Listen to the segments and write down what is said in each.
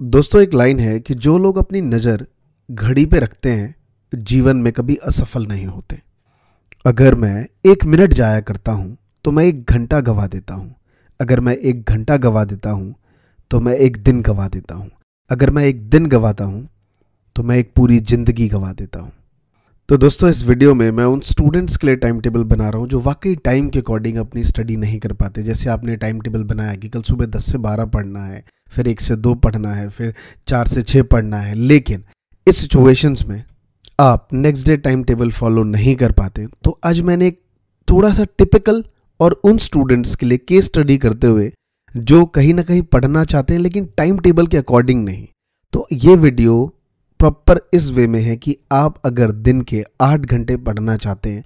दोस्तों, एक लाइन है कि जो लोग अपनी नज़र घड़ी पे रखते हैं जीवन में कभी असफल नहीं होते। अगर मैं 1 मिनट जाया करता हूँ तो मैं 1 घंटा गवा देता हूँ। अगर मैं 1 घंटा गवा देता हूँ तो मैं 1 दिन गवा देता हूँ। अगर मैं 1 दिन गवाता हूँ तो मैं एक पूरी ज़िंदगी गवा देता हूँ। तो दोस्तों, इस वीडियो में मैं उन स्टूडेंट्स के लिए टाइम टेबल बना रहा हूँ जो वाकई टाइम के अकॉर्डिंग अपनी स्टडी नहीं कर पाते। जैसे आपने टाइम टेबल बनाया कि कल सुबह 10 से 12 पढ़ना है, फिर 1 से 2 पढ़ना है, फिर 4 से 6 पढ़ना है, लेकिन इस सिचुएशंस में आप next day time table follow नहीं कर पाते। तो आज मैंने एक थोड़ा सा टिपिकल और उन स्टूडेंट्स के लिए केस स्टडी करते हुए जो कहीं ना कहीं पढ़ना चाहते हैं लेकिन टाइम टेबल के अकॉर्डिंग नहीं। तो ये वीडियो प्रॉपर इस वे में है कि आप अगर दिन के 8 घंटे पढ़ना चाहते हैं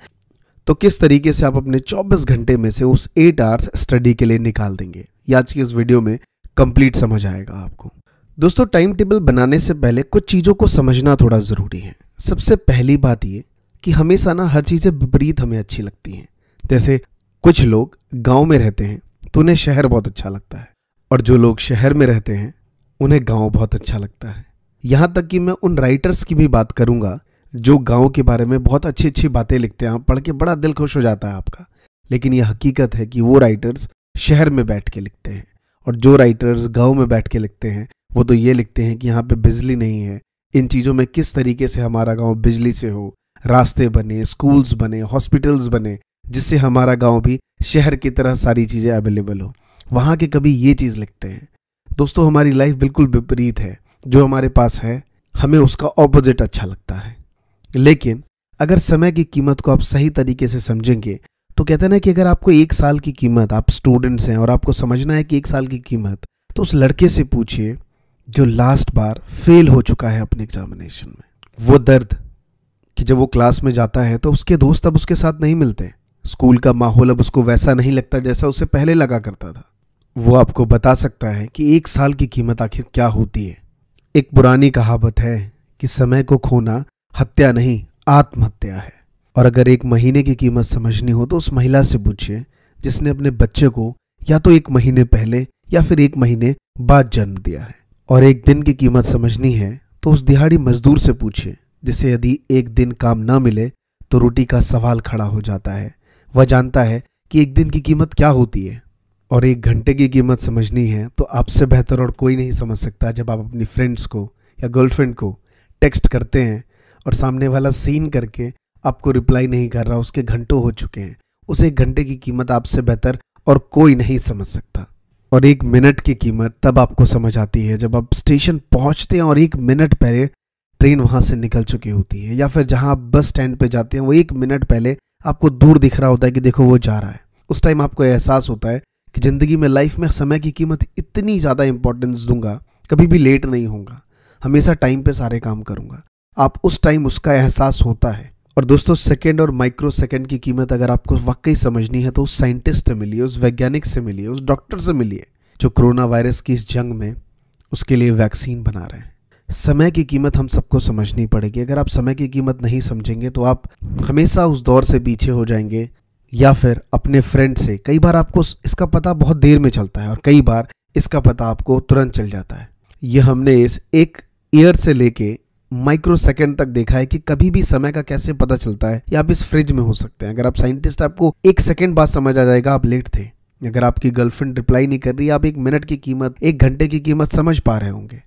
तो किस तरीके से आप अपने 24 घंटे में से उस 8 आवर्स स्टडी के लिए निकाल देंगे। ये आज की इस वीडियो में कंप्लीट समझ आएगा आपको। दोस्तों, टाइम टेबल बनाने से पहले कुछ चीज़ों को समझना थोड़ा ज़रूरी है। सबसे पहली बात ये कि हमेशा ना हर चीज़ें विपरीत हमें अच्छी लगती हैं। जैसे कुछ लोग गाँव में रहते हैं तो उन्हें शहर बहुत अच्छा लगता है, और जो लोग शहर में रहते हैं उन्हें गाँव बहुत अच्छा लगता है। यहाँ तक कि मैं उन राइटर्स की भी बात करूँगा जो गांव के बारे में बहुत अच्छी अच्छी बातें लिखते हैं। आप पढ़ के बड़ा दिल खुश हो जाता है आपका। लेकिन यह हकीकत है कि वो राइटर्स शहर में बैठ के लिखते हैं, और जो राइटर्स गांव में बैठ के लिखते हैं वो तो ये लिखते हैं कि यहाँ पे बिजली नहीं है, इन चीज़ों में किस तरीके से हमारा गाँव बिजली से हो, रास्ते बने, स्कूल्स बने, हॉस्पिटल्स बने, जिससे हमारा गाँव भी शहर की तरह सारी चीज़ें अवेलेबल हो। वहाँ के कभी ये चीज़ लिखते हैं। दोस्तों, हमारी लाइफ बिल्कुल विपरीत है। जो हमारे पास है हमें उसका ऑपोजिट अच्छा लगता है। लेकिन अगर समय की कीमत को आप सही तरीके से समझेंगे तो कहते हैं ना कि अगर आपको 1 साल की कीमत, आप स्टूडेंट्स हैं और आपको समझना है कि 1 साल की कीमत, तो उस लड़के से पूछिए जो लास्ट बार फेल हो चुका है अपने एग्जामिनेशन में। वो दर्द कि जब वो क्लास में जाता है तो उसके दोस्त अब उसके साथ नहीं मिलते, स्कूल का माहौल अब उसको वैसा नहीं लगता जैसा उसे पहले लगा करता था। वो आपको बता सकता है कि 1 साल की कीमत आखिर क्या होती है। एक पुरानी कहावत है कि समय को खोना हत्या नहीं, आत्महत्या है। और अगर 1 महीने की कीमत समझनी हो तो उस महिला से पूछिए जिसने अपने बच्चे को या तो 1 महीने पहले या फिर 1 महीने बाद जन्म दिया है। और 1 दिन की कीमत समझनी है तो उस दिहाड़ी मजदूर से पूछिए जिसे यदि 1 दिन काम ना मिले तो रोटी का सवाल खड़ा हो जाता है। वह जानता है कि 1 दिन की कीमत क्या होती है। और 1 घंटे की कीमत समझनी है तो आपसे बेहतर और कोई नहीं समझ सकता जब आप अपनी फ्रेंड्स को या गर्लफ्रेंड को टेक्स्ट करते हैं और सामने वाला सीन करके आपको रिप्लाई नहीं कर रहा, उसके घंटों हो चुके हैं। उस 1 घंटे की कीमत आपसे बेहतर और कोई नहीं समझ सकता। और 1 मिनट की कीमत तब आपको समझ आती है जब आप स्टेशन पहुंचते हैं और 1 मिनट पहले ट्रेन वहां से निकल चुकी होती है, या फिर जहां आप बस स्टैंड पे जाते हैं वो 1 मिनट पहले आपको दूर दिख रहा होता है कि देखो वो जा रहा है। उस टाइम आपको एहसास होता है कि ज़िंदगी में, लाइफ में समय की कीमत इतनी ज़्यादा इंपॉर्टेंस दूंगा, कभी भी लेट नहीं होऊंगा, हमेशा टाइम पे सारे काम करूंगा। आप उस टाइम उसका एहसास होता है। और दोस्तों, सेकंड और माइक्रो सेकंड की कीमत अगर आपको वाकई समझनी है तो उस साइंटिस्ट से मिलिए, उस वैज्ञानिक से मिलिए, उस डॉक्टर से मिलिए जो कोरोना वायरस की इस जंग में उसके लिए वैक्सीन बना रहे हैं। समय की कीमत हम सबको समझनी पड़ेगी। अगर आप समय की कीमत नहीं समझेंगे तो आप हमेशा उस दौर से पीछे हो जाएंगे, या फिर अपने फ्रेंड से। कई बार आपको इसका पता बहुत देर में चलता है और कई बार इसका पता आपको तुरंत चल जाता है। ये हमने इस 1 ईयर से लेके माइक्रो सेकंड तक देखा है कि कभी भी समय का कैसे पता चलता है। या आप इस फ्रिज में हो सकते हैं। अगर आप साइंटिस्ट, आपको 1 सेकंड बाद समझ आ जाएगा आप लेट थे। अगर आपकी गर्लफ्रेंड रिप्लाई नहीं कर रही, आप 1 मिनट की कीमत, 1 घंटे की कीमत समझ पा रहे होंगे।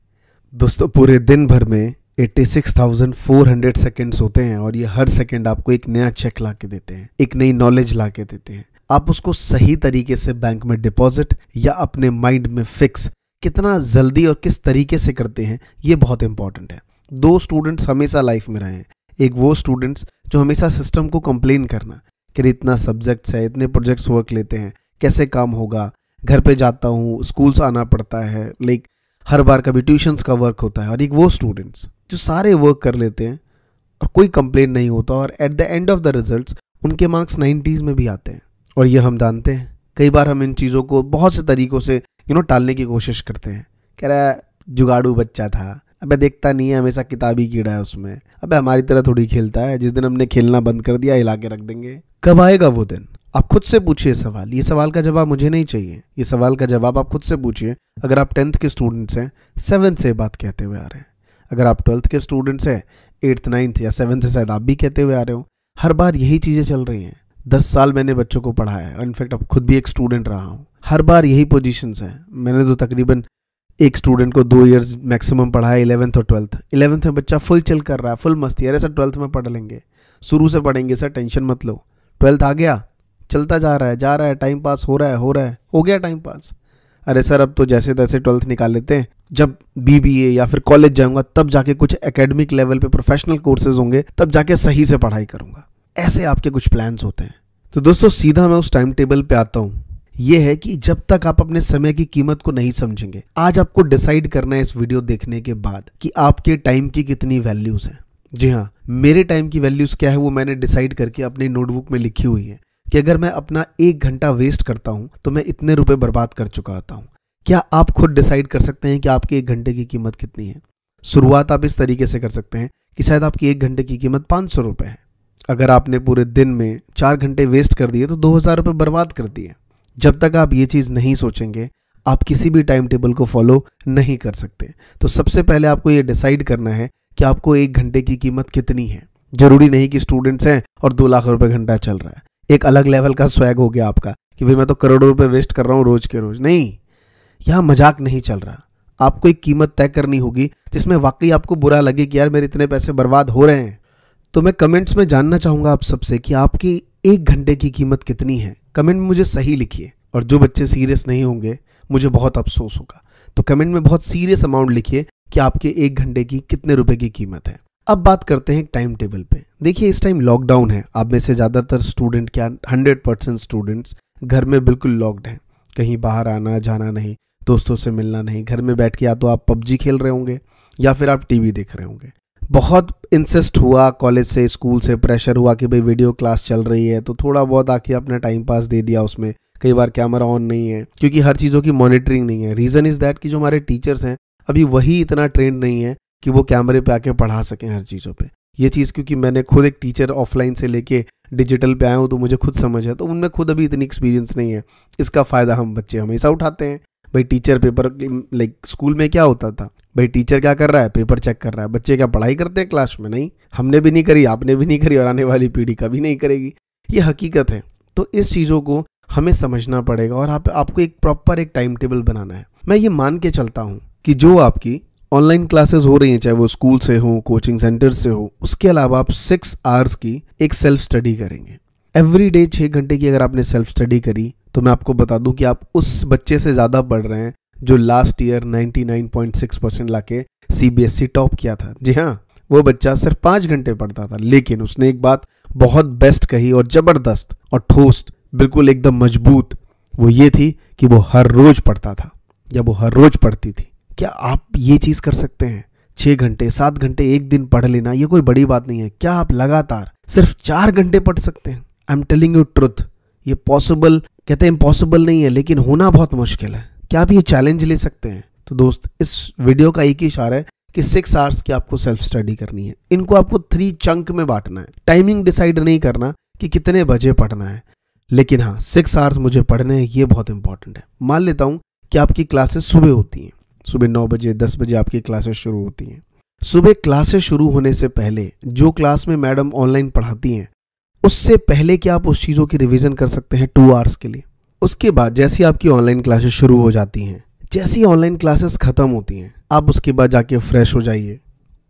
दोस्तों, पूरे दिन भर में 86,400 सेकेंड्स होते हैं और ये हर सेकंड आपको एक नया चेक ला के देते हैं, एक नई नॉलेज ला के देते हैं। आप उसको सही तरीके से बैंक में डिपॉजिट या अपने माइंड में फिक्स कितना जल्दी और किस तरीके से करते हैं, ये बहुत इंपॉर्टेंट है। 2 स्टूडेंट्स हमेशा लाइफ में रहे हैं। एक वो स्टूडेंट्स जो हमेशा सिस्टम को कंप्लेन करना कि इतना सब्जेक्ट्स है, इतने प्रोजेक्ट्स वर्क लेते हैं, कैसे काम होगा, घर पे जाता हूँ, स्कूल से आना पड़ता है, लाइक हर बार कभी ट्यूशन्स का वर्क होता है। और एक वो स्टूडेंट्स जो सारे वर्क कर लेते हैं और कोई कंप्लेन नहीं होता, और at the end of the results उनके मार्क्स 90s में भी आते हैं। और ये हम जानते हैं। कई बार हम इन चीज़ों को बहुत से तरीक़ों से टालने की कोशिश करते हैं। कह रहा है जुगाड़ू बच्चा था, अबे देखता नहीं है, हमेशा किताबी कीड़ा है उसमें, अबे हमारी तरह थोड़ी खेलता है, जिस दिन हमने खेलना बंद कर दिया हिला के रख देंगे। कब आएगा वो दिन? आप खुद से पूछिए सवाल, ये सवाल का जवाब मुझे नहीं चाहिए, ये सवाल का जवाब आप खुद से पूछिए। अगर आप 10th के स्टूडेंट्स हैं, 7th से बात कहते हुए आ रहे हैं। अगर आप 12th के स्टूडेंट्स हैं, 8th 9th या 7th से शायद आप भी कहते हुए आ रहे हो। हर बार यही चीज़ें चल रही हैं। 10 साल मैंने बच्चों को पढ़ाया है, इनफैक्ट अब खुद भी एक स्टूडेंट रहा हूँ। हर बार यही पोजीशंस हैं। मैंने तो तकरीबन एक स्टूडेंट को 2 इयर्स मैक्सिमम पढ़ाया, 11th और 12th। 11th में बच्चा फुल चिल कर रहा है, फुल मस्ती, अरे सर 12th में पढ़ लेंगे, शुरू से पढ़ेंगे सर, टेंशन मत लो। 12th आ गया, चलता जा रहा है, टाइम पास हो रहा है, हो गया टाइम पास। अरे सर अब तो जैसे तैसे 12th निकाल लेते हैं, जब BBA या फिर कॉलेज जाऊंगा तब जाके कुछ एकेडमिक लेवल पे प्रोफेशनल कोर्सेज होंगे, तब जाके सही से पढ़ाई करूंगा। ऐसे आपके कुछ प्लान्स होते हैं। तो दोस्तों सीधा मैं उस टाइम टेबल पे आता हूँ। यह है कि जब तक आप अपने समय की कीमत को नहीं समझेंगे, आज आपको डिसाइड करना है इस वीडियो देखने के बाद कि आपके टाइम की कितनी वैल्यूज हैं। जी हाँ, मेरे टाइम की वैल्यूज क्या है वो मैंने डिसाइड करके अपनी नोटबुक में लिखी हुई है कि अगर मैं अपना 1 घंटा वेस्ट करता हूं तो मैं इतने रुपए बर्बाद कर चुका होता हूं। क्या आप खुद डिसाइड कर सकते हैं कि आपके 1 घंटे की कीमत कितनी है? शुरुआत आप इस तरीके से कर सकते हैं कि शायद आपकी 1 घंटे की कीमत 500 रुपये है। अगर आपने पूरे दिन में 4 घंटे वेस्ट कर दिए तो 2000 रुपये बर्बाद कर दिए। जब तक आप ये चीज़ नहीं सोचेंगे, आप किसी भी टाइम टेबल को फॉलो नहीं कर सकते। तो सबसे पहले आपको ये डिसाइड करना है कि आपको 1 घंटे की कीमत कितनी है। जरूरी नहीं कि स्टूडेंट्स हैं और 2 लाख रुपए घंटा चल रहा है, एक अलग लेवल का स्वैग हो गया आपका कि भाई मैं तो करोड़ों रुपए वेस्ट कर रहा हूँ रोज के रोज। नहीं, यहाँ मजाक नहीं चल रहा। आपको एक कीमत तय करनी होगी जिसमें वाकई आपको बुरा लगे कि यार मेरे इतने पैसे बर्बाद हो रहे हैं। तो मैं कमेंट्स में जानना चाहूंगा आप सबसे कि आपकी 1 घंटे की कीमत कितनी है। कमेंट में मुझे सही लिखिए, और जो बच्चे सीरियस नहीं होंगे मुझे बहुत अफसोस होगा। तो कमेंट में बहुत सीरियस अमाउंट लिखिए कि आपके 1 घंटे की कितने रुपए की कीमत है। अब बात करते हैं टाइम टेबल पे। देखिए इस टाइम लॉकडाउन है, आप में से ज़्यादातर स्टूडेंट, क्या 100% स्टूडेंट्स घर में बिल्कुल लॉक्ड हैं। कहीं बाहर आना जाना नहीं, दोस्तों से मिलना नहीं, घर में बैठ के या तो आप PUBG खेल रहे होंगे या फिर आप TV देख रहे होंगे। बहुत इंसिस्ट हुआ कॉलेज से, स्कूल से प्रेशर हुआ कि भाई वीडियो क्लास चल रही है, तो थोड़ा बहुत आके अपना टाइम पास दे दिया उसमें। कई बार कैमरा ऑन नहीं है क्योंकि हर चीज़ों की मॉनिटरिंग नहीं है। रीज़न इज़ दैट कि जो हमारे टीचर्स हैं अभी वही इतना ट्रेंड नहीं है कि वो कैमरे पे आके पढ़ा सकें हर चीज़ों पे। ये चीज़ क्योंकि मैंने खुद एक टीचर ऑफलाइन से लेके डिजिटल पे आया हूँ तो मुझे खुद समझ है, तो उनमें खुद अभी इतनी एक्सपीरियंस नहीं है। इसका फ़ायदा हम बच्चे हमेशा उठाते हैं। भाई टीचर पेपर, लाइक स्कूल में क्या होता था, भाई टीचर क्या कर रहा है, पेपर चेक कर रहा है। बच्चे क्या पढ़ाई करते हैं क्लास में? नहीं, हमने भी नहीं करी, आपने भी नहीं करी और आने वाली पीढ़ी कभी नहीं करेगी। ये हकीकत है। तो इस चीज़ों को हमें समझना पड़ेगा और आपको एक प्रॉपर एक टाइम टेबल बनाना है। मैं ये मान के चलता हूँ कि जो आपकी ऑनलाइन क्लासेस हो रही हैं, चाहे वो स्कूल से हो, कोचिंग सेंटर से हो, उसके अलावा आप 6 आवर्स की एक सेल्फ स्टडी करेंगे। एवरी डे 6 घंटे की अगर आपने सेल्फ स्टडी करी तो मैं आपको बता दूं कि आप उस बच्चे से ज़्यादा पढ़ रहे हैं जो लास्ट ईयर 99.6% लाके CBSE टॉप किया था। जी हाँ, वो बच्चा सिर्फ 5 घंटे पढ़ता था, लेकिन उसने एक बात बहुत बेस्ट कही और ज़बरदस्त और ठोस, बिल्कुल एकदम मजबूत। वो ये थी कि वो हर रोज पढ़ता था या वो हर रोज पढ़ती थी। क्या आप ये चीज़ कर सकते हैं? 6 घंटे 7 घंटे एक दिन पढ़ लेना ये कोई बड़ी बात नहीं है। क्या आप लगातार सिर्फ 4 घंटे पढ़ सकते हैं? I am telling you truth, ये पॉसिबल, कहते हैं इम्पॉसिबल नहीं है, लेकिन होना बहुत मुश्किल है। क्या आप ये चैलेंज ले सकते हैं? तो दोस्त इस वीडियो का एक ही इशारा है कि 6 आवर्स की आपको सेल्फ स्टडी करनी है। इनको आपको 3 चंक में बांटना है। टाइमिंग डिसाइड नहीं करना कि कितने बजे पढ़ना है, लेकिन हाँ 6 आवर्स मुझे पढ़ने हैं, ये बहुत इंपॉर्टेंट है। मान लेता हूँ कि आपकी क्लासेस सुबह होती हैं, सुबह 9 बजे 10 बजे आपकी क्लासेस शुरू होती हैं। सुबह क्लासेस शुरू होने से पहले जो क्लास में मैडम ऑनलाइन पढ़ाती हैं उससे पहले क्या आप उस चीज़ों की रिवीजन कर सकते हैं 2 आवर्स के लिए। उसके बाद जैसी आपकी ऑनलाइन क्लासेस शुरू हो जाती हैं, जैसी ऑनलाइन क्लासेस ख़त्म होती हैं, आप उसके बाद जाके फ्रेश हो जाइए,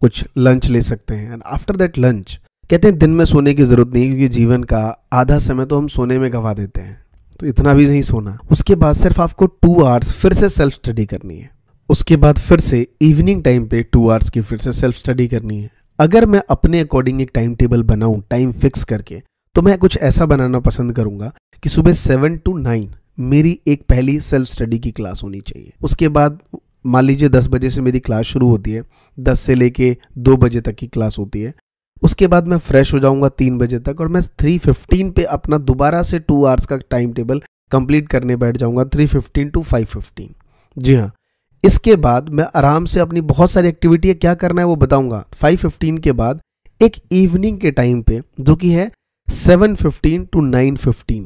कुछ लंच ले सकते हैं। एंड आफ्टर दैट लंच, कहते हैं दिन में सोने की ज़रूरत नहीं क्योंकि जीवन का आधा समय तो हम सोने में गंवा देते हैं, तो इतना भी नहीं सोना। उसके बाद सिर्फ आपको 2 आवर्स फिर से सेल्फ स्टडी करनी है। उसके बाद फिर से इवनिंग टाइम पे 2 आवर्स की फिर से सेल्फ स्टडी करनी है। अगर मैं अपने अकॉर्डिंग एक टाइम टेबल बनाऊं टाइम फिक्स करके, तो मैं कुछ ऐसा बनाना पसंद करूंगा कि सुबह 7 to 9 मेरी एक पहली सेल्फ स्टडी की क्लास होनी चाहिए। उसके बाद मान लीजिए 10 बजे से मेरी क्लास शुरू होती है, 10 से लेके 2 बजे तक की क्लास होती है। उसके बाद मैं फ्रेश हो जाऊंगा 3 बजे तक और मैं 3:15 पे अपना दोबारा से 2 आवर्स का टाइम टेबल कंप्लीट करने बैठ जाऊंगा, 3:15 to 5:15। जी हाँ, इसके बाद मैं आराम से अपनी बहुत सारी एक्टिविटी क्या करना है वो बताऊंगा। 5:15 के बाद एक इवनिंग के टाइम पे जो कि है 7:15 to 9:15,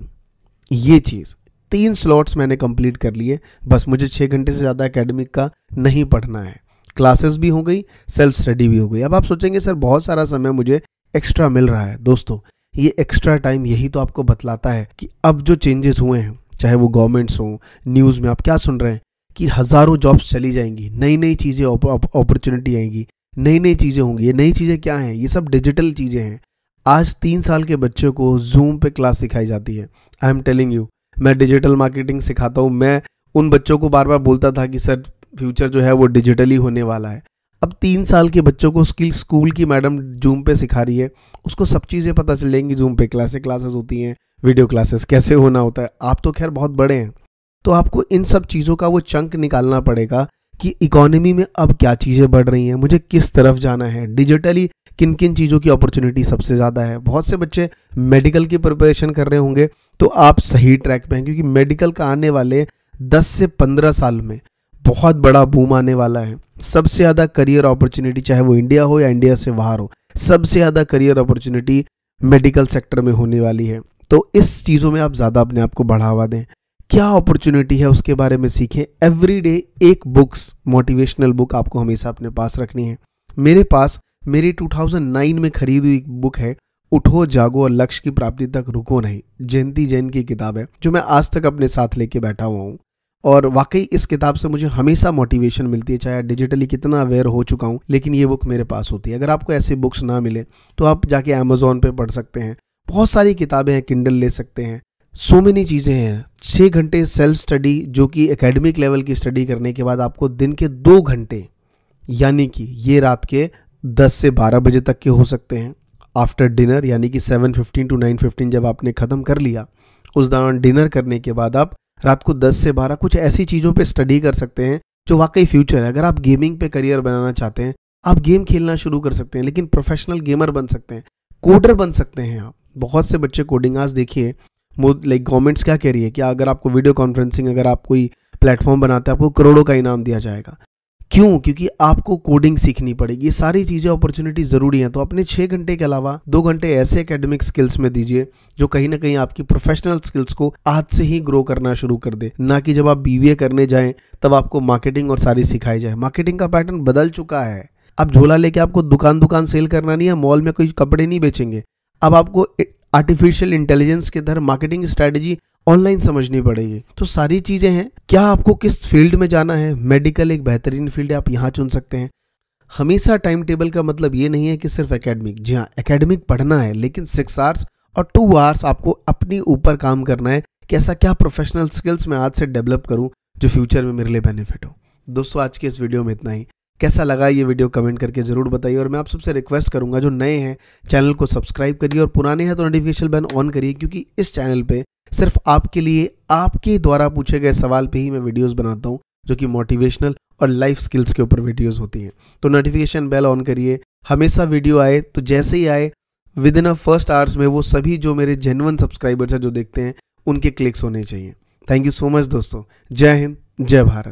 ये चीज़ 3 स्लॉट्स मैंने कंप्लीट कर लिए, बस मुझे 6 घंटे से ज़्यादा एकेडमिक का नहीं पढ़ना है। क्लासेस भी हो गई, सेल्फ स्टडी भी हो गई। अब आप सोचेंगे सर बहुत सारा समय मुझे एक्स्ट्रा मिल रहा है। दोस्तों ये एक्स्ट्रा टाइम यही तो आपको बतलाता है कि अब जो चेंजेस हुए हैं, चाहे वो गवर्नमेंट्स हों, न्यूज़ में आप क्या सुन रहे हैं कि हज़ारों जॉब्स चली जाएंगी, नई नई चीज़ें अपॉर्चुनिटी आएंगी, नई नई चीज़ें होंगी। ये नई चीज़ें क्या हैं? ये सब डिजिटल चीज़ें हैं। आज 3 साल के बच्चों को जूम पे क्लास सिखाई जाती है। आई एम टेलिंग यू, मैं डिजिटल मार्केटिंग सिखाता हूँ। मैं उन बच्चों को बार बार बोलता था कि सर फ्यूचर जो है वो डिजिटली होने वाला है। अब 3 साल के बच्चों को स्कूल की मैडम जूम पे सिखा रही है, उसको सब चीज़ें पता चल जाएंगी। जूम पे क्लासेस होती हैं, वीडियो क्लासेस कैसे होना होता है। आप तो खैर बहुत बड़े हैं, तो आपको इन सब चीज़ों का वो चंक निकालना पड़ेगा कि इकोनॉमी में अब क्या चीज़ें बढ़ रही हैं, मुझे किस तरफ जाना है, डिजिटली किन किन चीज़ों की अपॉर्चुनिटी सबसे ज़्यादा है। बहुत से बच्चे मेडिकल की प्रिपरेशन कर रहे होंगे, तो आप सही ट्रैक पे हैं, क्योंकि मेडिकल का आने वाले 10 से 15 साल में बहुत बड़ा बूम आने वाला है। सबसे ज़्यादा करियर अपॉर्चुनिटी, चाहे वो इंडिया हो या इंडिया से बाहर हो, सबसे ज़्यादा करियर अपॉर्चुनिटी मेडिकल सेक्टर में होने वाली है। तो इस चीज़ों में आप ज़्यादा अपने आप को बढ़ावा दें। क्या अपॉर्चुनिटी है उसके बारे में सीखें। एवरीडे एक बुक्स, मोटिवेशनल बुक आपको हमेशा अपने पास रखनी है। मेरे पास मेरी 2009 में खरीदी हुई बुक है, उठो जागो और लक्ष्य की प्राप्ति तक रुको नहीं। जयंती जैन की किताब है, जो मैं आज तक अपने साथ लेके बैठा हुआ हूँ। और वाकई इस किताब से मुझे हमेशा मोटिवेशन मिलती है, चाहे डिजिटली कितना अवेयर हो चुका हूँ, लेकिन ये बुक मेरे पास होती है। अगर आपको ऐसी बुक्स ना मिले तो आप जाके अमेजोन पे पढ़ सकते हैं। बहुत सारी किताबें हैं, किंडल ले सकते हैं। सो मेनी चीज़ें हैं। 6 घंटे सेल्फ स्टडी, जो कि एकेडमिक लेवल की स्टडी करने के बाद आपको दिन के 2 घंटे, यानी कि ये रात के 10 से 12 बजे तक के हो सकते हैं, आफ्टर डिनर, यानी कि 7:15 to 9:15 जब आपने ख़त्म कर लिया, उस दौरान डिनर करने के बाद आप रात को 10 से 12 कुछ ऐसी चीज़ों पे स्टडी कर सकते हैं जो वाकई फ्यूचर है। अगर आप गेमिंग पे करियर बनाना चाहते हैं, आप गेम खेलना शुरू कर सकते हैं, लेकिन प्रोफेशनल गेमर बन सकते हैं, कोडर बन सकते हैं आप। बहुत से बच्चे कोडिंग, आज देखिए लाइक गवर्नमेंट्स क्या कह रही है कि अगर आपको वीडियो कॉन्फ्रेंसिंग, अगर आप कोई प्लेटफॉर्म बनाते हैं, आपको करोड़ों का इनाम दिया जाएगा। क्यों? क्योंकि आपको कोडिंग सीखनी पड़ेगी। ये सारी चीज़ें अपॉर्चुनिटी ज़रूरी हैं। तो अपने 6 घंटे के अलावा 2 घंटे ऐसे एकेडमिक स्किल्स में दीजिए जो कहीं ना कहीं आपकी प्रोफेशनल स्किल्स को आज से ही ग्रो करना शुरू कर दे। ना कि जब आप बीबीए करने जाएं तब आपको मार्केटिंग और सारी सिखाई जाए। मार्केटिंग का पैटर्न बदल चुका है। अब झोला लेके आपको दुकान सेल करना नहीं है, मॉल में कोई कपड़े नहीं बेचेंगे। अब आपको आर्टिफिशियल इंटेलिजेंस के तहत मार्केटिंग स्ट्रैटेजी ऑनलाइन समझनी पड़ेगी। तो सारी चीज़ें हैं। क्या आपको किस फील्ड में जाना है? मेडिकल एक बेहतरीन फील्ड है, आप यहाँ चुन सकते हैं। हमेशा टाइम टेबल का मतलब ये नहीं है कि सिर्फ एकेडमिक। जी हाँ, एकेडमिक पढ़ना है, लेकिन 6 आवर्स और 2 आवर्स आपको अपने ऊपर काम करना है कि ऐसा क्या प्रोफेशनल स्किल्स मैं आज से डेवलप करूँ जो फ्यूचर में मेरे लिए बेनिफिट हो। दोस्तों आज के इस वीडियो में इतना ही। कैसा लगा ये वीडियो कमेंट करके ज़रूर बताइए। और मैं आप सबसे रिक्वेस्ट करूंगा, जो नए हैं चैनल को सब्सक्राइब करिए और पुराने हैं तो नोटिफिकेशन बेल ऑन करिए, क्योंकि इस चैनल पे सिर्फ आपके लिए, आपके द्वारा पूछे गए सवाल पे ही मैं वीडियोस बनाता हूं, जो कि मोटिवेशनल और लाइफ स्किल्स के ऊपर वीडियोस होती हैं। तो नोटिफिकेशन बेल ऑन करिए, हमेशा वीडियो आए तो जैसे ही आए विद इन फर्स्ट आवर्स में वो सभी जो मेरे जेन्युइन सब्सक्राइबर्स हैं जो देखते हैं उनके क्लिक्स होने चाहिए। थैंक यू सो मच दोस्तों। जय हिंद, जय भारत।